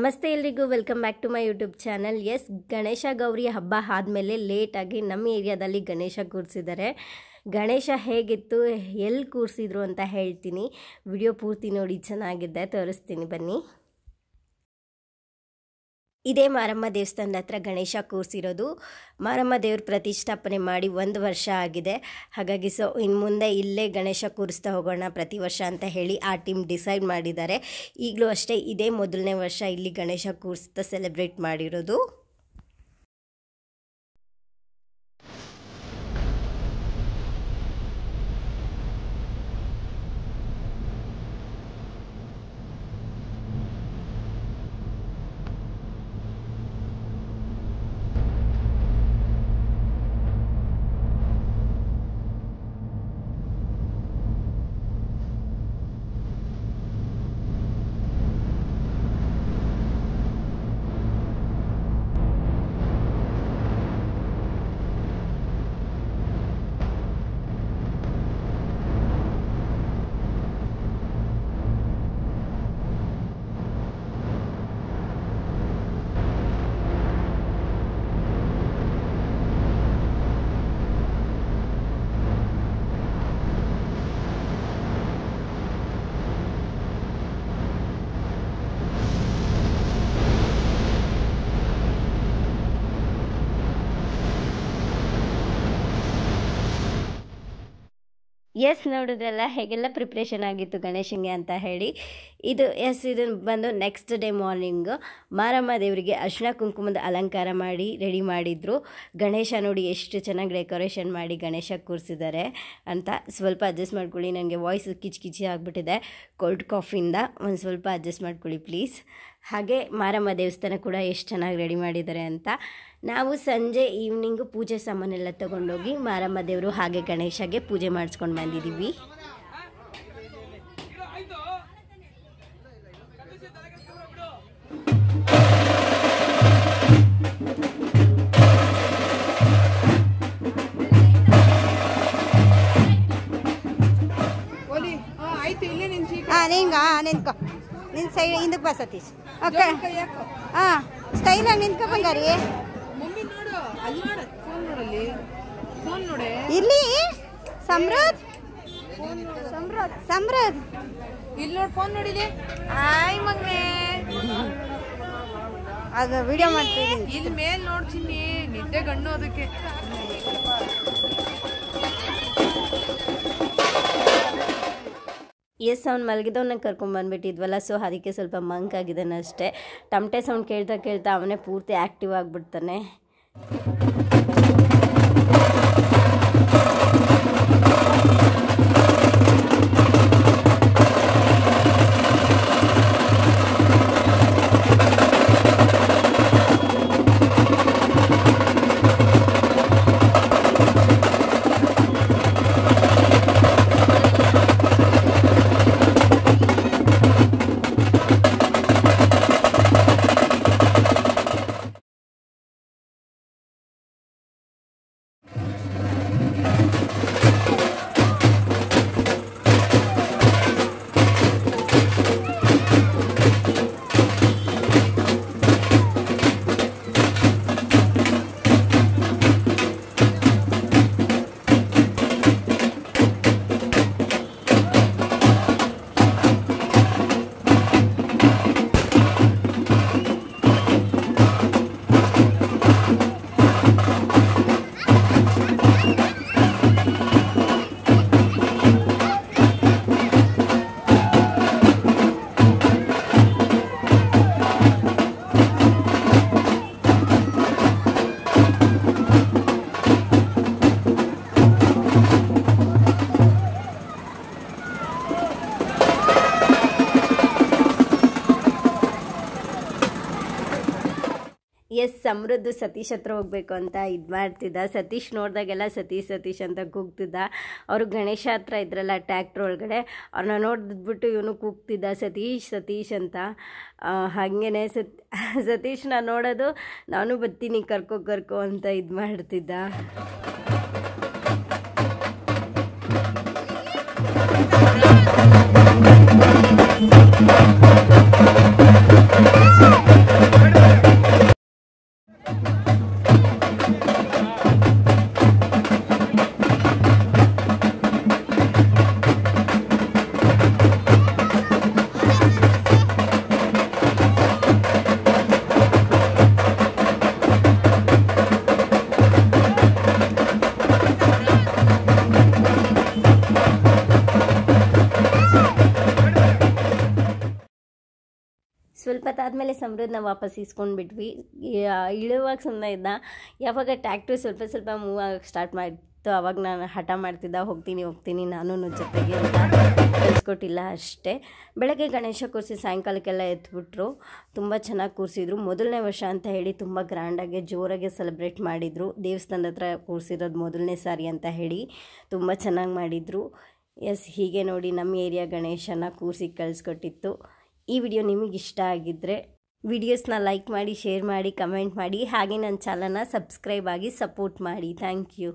ನಮಸ್ತೆ ಎಲ್ರಿಗೂ welcome back to my YouTube channel. Yes, Ganesha Gauri ಹಬ್ಬ ಆದಮೇಲೆ ಲೇಟಾಗಿ ನಮ್ಮ ಏರಿಯಾದಲ್ಲಿ ಗಣೇಶ ಕೂರಿಸಿದ್ದಾರೆ. ಗಣೇಶ ಹೇಗಿತ್ತು, ಎಲ್ಲಿ ಕೂರಿಸಿದ್ರು ಅಂತ ಹೇಳ್ತೀನಿ. ವಿಡಿಯೋ ಪೂರ್ತಿ ನೋಡಿ, ಚೆನ್ನಾಗಿದೆ, ತೋರಿಸ್ತೀನಿ ಬನ್ನಿ. ಇದೇ ಮಾರಮ್ಮ ದೇವಸ್ಥಾನದ ಹತ್ರ ಗಣೇಶ ಕೂರಿಸಿರೋದು. ಮಾರಮ್ಮ ದೇವ್ರ ಪ್ರತಿಷ್ಠಾಪನೆ ಮಾಡಿ 1 ವರ್ಷ ಆಗಿದೆ. ಹಾಗಾಗಿ ಇನ್ನು ಮುಂದೆ ಇಲ್ಲೇ ಗಣೇಶ ಕೂರಿಸ್ತಾ ಹೋಗೋಣ ಪ್ರತಿ ವರ್ಷ ಅಂತ ಹೇಳಿ ಆ ಟೀಮ್ ಡಿಸೈಡ್ ಮಾಡಿದ್ದಾರೆ. ಈಗಲೂ ಅಷ್ಟೇ, ಇದೇ ಮೊದಲನೇ ವರ್ಷ ಇಲ್ಲಿ ಗಣೇಶ ಕೂರಿಸ್ತಾ ಸೆಲೆಬ್ರೇಟ್ ಮಾಡಿರೋದು. ಎಸ್, ನೋಡಿದ್ರಲ್ಲ ಹೇಗೆಲ್ಲ ಪ್ರಿಪ್ರೇಷನ್ ಆಗಿತ್ತು ಗಣೇಶನಿಗೆ ಅಂತ ಹೇಳಿ. ಇದು ಬಂದು ನೆಕ್ಸ್ಟ್ ಡೇ ಮಾರ್ನಿಂಗು ಮಾರಮ್ಮ ದೇವರಿಗೆ ಅರಿಶಿನ ಕುಂಕುಮದ ಅಲಂಕಾರ ಮಾಡಿ ರೆಡಿ ಮಾಡಿದ್ರು. ಗಣೇಶ ನೋಡಿ ಎಷ್ಟು ಚೆನ್ನಾಗಿ ಡೆಕೋರೇಷನ್ ಮಾಡಿ ಗಣೇಶ ಕೂರಿಸಿದ್ದಾರೆ ಅಂತ. ಸ್ವಲ್ಪ ಅಡ್ಜಸ್ಟ್ ಮಾಡ್ಕೊಳ್ಳಿ, ನನಗೆ ವಾಯ್ಸ್ ಕಿಚಿ ಆಗಿಬಿಟ್ಟಿದೆ ಕೋಲ್ಡ್ ಕಾಫಿಯಿಂದ. ಒಂದು ಸ್ವಲ್ಪ ಅಡ್ಜಸ್ಟ್ ಮಾಡ್ಕೊಳ್ಳಿ ಪ್ಲೀಸ್. ಹಾಗೆ ಮಾರಮ್ಮ ದೇವಸ್ಥಾನ ಕೂಡ ಎಷ್ಟು ಚೆನ್ನಾಗಿ ರೆಡಿ ಮಾಡಿದ್ದಾರೆ ಅಂತ. ನಾವು ಸಂಜೆ ಈವ್ನಿಂಗು ಪೂಜೆ ಸಾಮಾನೆಲ್ಲ ತೊಗೊಂಡೋಗಿ ಮಾರಮ್ಮ ದೇವರು ಹಾಗೆ ಗಣೇಶಗೆ ಪೂಜೆ ಮಾಡಿಸ್ಕೊಂಡು ಬಂದಿದ್ದೀವಿ. ನಿನ್ಕೋ ನಿನ್ನ ಸೈಡ್ ಹಿಂದಕ್ಕೆ ಬಾ ಸತೀಶ್. ಓಕೆ, ಹಾಂ, ಸ್ಟೈಲಾಗಿ ನಿನ್ಕೋ ಬಂಗಾರಿ. ಇಲ್ಲಿ ಸಮೃದ್ಧ ಇಲ್ಲಿ ನೋಡಿ, ಫೋನ್ ನೋಡಿದೆ. ಹಾಯ್ ಮಗ್ನೆ, ಅದು ವಿಡಿಯೋ ಮಾಡ್ತೀನಿ. ಇಲ್ಲಿ ಮೇಲ್ ನೋಡ್ತೀನಿ, ನಿದ್ದೆ ಗಣ್ಣು ಅದಕ್ಕೆ. ಎಸ್, ಅವ್ನು ಮಲಗಿದವನ್ನ ಕರ್ಕೊಂಡ್ಬಂದ್ಬಿಟ್ಟಿದ್ವಲ್ಲ, ಸೊ ಅದಕ್ಕೆ ಸ್ವಲ್ಪ ಮಂಕ್ ಆಗಿದ್ದಾನೆ ಅಷ್ಟೇ. ಟಮಟೆ ಸೌಂಡ್ ಕೇಳ್ತಾ ಅವನೇ ಪೂರ್ತಿ ಆ್ಯಕ್ಟಿವ್ ಆಗಿಬಿಡ್ತಾನೆ. ಎಸ್, ಸಮೃದ್ಧ ಸತೀಶ್ ಹತ್ರ ಹೋಗಬೇಕು ಅಂತ ಇದು ಮಾಡ್ತಿದ್ದ. ಸತೀಶ್ ನೋಡಿದಾಗೆಲ್ಲ ಸತೀಶ್ ಅಂತ ಕೂಗ್ತಿದ್ದ. ಅವರು ಗಣೇಶ ಹತ್ರ ಇದ್ರಲ್ಲ ಟ್ಯಾಕ್ಟ್ರ್ ಒಳಗಡೆ, ಅವ್ರನ್ನ ನೋಡಿದ್ಬಿಟ್ಟು ಇವನು ಕೂಗ್ತಿದ್ದ ಸತೀಶ್ ಅಂತ. ಹಾಗೇ ಸತೀಶ್ನ ನೋಡೋದು, ನಾನು ಬರ್ತೀನಿ ಕರ್ಕೋ ಅಂತ ಇದು ಮಾಡ್ತಿದ್ದ. Thank you. ಅದಾದಮೇಲೆ ಸಮೃದ್ಧನ ವಾಪಸ್ ಇಸ್ಕೊಂಡು ಬಿಟ್ವಿ. ಇಳುವಾಗ ಸುಮ್ಮನೆ ಇದ್ದ. ಯಾವಾಗ ಟ್ಯಾಕ್ಟ್ರು ಸ್ವಲ್ಪ ಸ್ವಲ್ಪ ಮೂವ್ ಆಗಕ್ಕೆ ಸ್ಟಾರ್ಟ್ ಮಾಡಿತ್ತು ಅವಾಗ ನಾನು ಹಠ ಮಾಡ್ತಿದ್ದ, ಹೋಗ್ತೀನಿ ನಾನು ಜೊತೆಗೆ ಅಂತ ಕಳಿಸ್ಕೊಟ್ಟಿಲ್ಲ ಅಷ್ಟೇ. ಬೆಳಗ್ಗೆ ಗಣೇಶ ಕೂರಿಸಿ ಸಾಯಂಕಾಲಕ್ಕೆಲ್ಲ ಎತ್ಬಿಟ್ರು. ತುಂಬ ಚೆನ್ನಾಗಿ ಕೂರಿಸಿದ್ರು. ಮೊದಲನೇ ವರ್ಷ ಅಂತ ಹೇಳಿ ತುಂಬ ಗ್ರ್ಯಾಂಡಾಗಿ ಜೋರಾಗಿ ಸೆಲೆಬ್ರೇಟ್ ಮಾಡಿದರು. ದೇವಸ್ಥಾನದ ಹತ್ರ ಕೂರಿಸಿರೋದು ಮೊದಲನೇ ಸಾರಿ ಅಂತ ಹೇಳಿ ತುಂಬ ಚೆನ್ನಾಗಿ ಮಾಡಿದರು. ಎಸ್, ಹೀಗೆ ನೋಡಿ ನಮ್ಮ ಏರಿಯಾ ಗಣೇಶನ ಕೂರಿಸಿ ಕಳಿಸ್ಕೊಟ್ಟಿತ್ತು. ಈ ವಿಡಿಯೋ ನಿಮಗೆ ಇಷ್ಟ ಆಗಿದ್ದರೆ ವಿಡಿಯೋಸ್ನ ಲೈಕ್ ಮಾಡಿ, ಶೇರ್ ಮಾಡಿ, ಕಮೆಂಟ್ ಮಾಡಿ, ಹಾಗೆ ನನ್ನ ಚಾನಲ್ನ ಸಬ್ಸ್ಕ್ರೈಬ್ ಆಗಿ ಸಪೋರ್ಟ್ ಮಾಡಿ. Thank you.